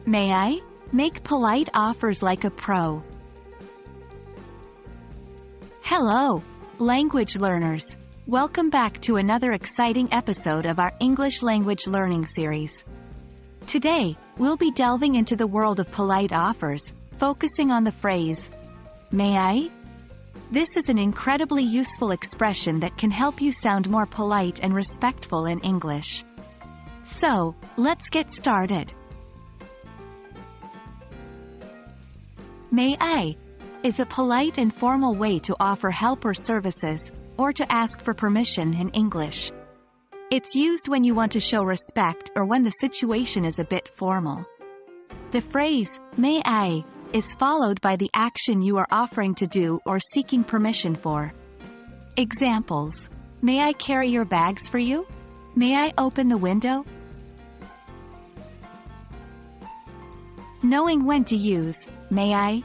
May I? Make polite offers like a pro. Hello, language learners. Welcome back to another exciting episode of our English language learning series. Today, we'll be delving into the world of polite offers, focusing on the phrase, "May I?" This is an incredibly useful expression that can help you sound more polite and respectful in English. So, let's get started. May I is a polite and formal way to offer help or services, or to ask for permission in English. It's used when you want to show respect or when the situation is a bit formal. The phrase, "May I," is followed by the action you are offering to do or seeking permission for. Examples: May I carry your bags for you? May I open the window? Knowing when to use "may I"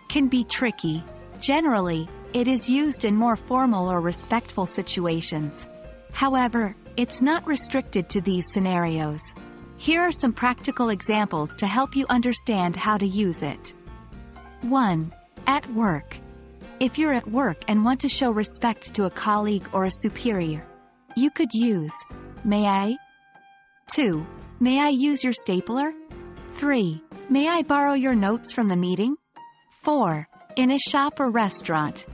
can be tricky. Generally, it is used in more formal or respectful situations. However, it's not restricted to these scenarios. Here are some practical examples to help you understand how to use it. 1. At work. If you're at work and want to show respect to a colleague or a superior, you could use "May I?" 2. May I use your stapler? 3. May I borrow your notes from the meeting? 4. In a shop or restaurant.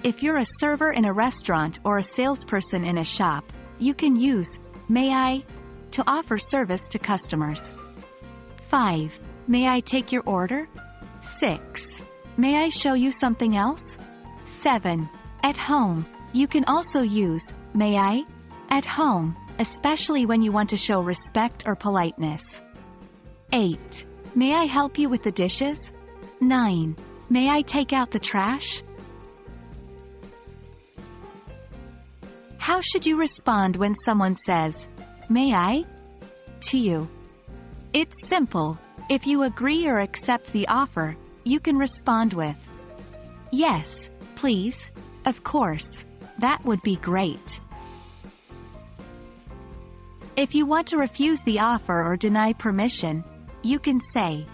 If you're a server in a restaurant or a salesperson in a shop, you can use "May I?" to offer service to customers. 5. May I take your order? 6. May I show you something else? 7. At home. You can also use "May I?" at home, especially when you want to show respect or politeness. 8. May I help you with the dishes? 9. May I take out the trash? How should you respond when someone says, "May I?" to you? It's simple. If you agree or accept the offer, you can respond with, "Yes, please, of course, that would be great." If you want to refuse the offer or deny permission, you can say,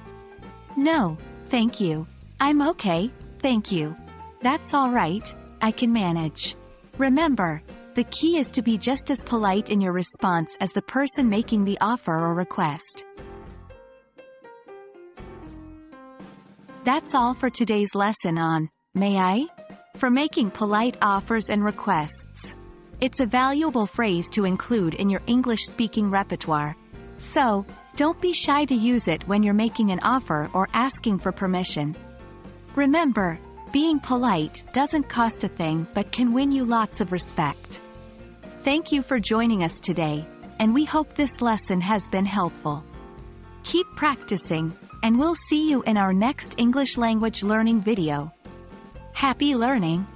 "No, thank you. I'm okay, thank you. That's all right, I can manage." Remember, the key is to be just as polite in your response as the person making the offer or request. That's all for today's lesson on "May I?" for making polite offers and requests. It's a valuable phrase to include in your English-speaking repertoire. So, don't be shy to use it when you're making an offer or asking for permission. Remember, being polite doesn't cost a thing but can win you lots of respect. Thank you for joining us today, and we hope this lesson has been helpful. Keep practicing, and we'll see you in our next English language learning video. Happy learning!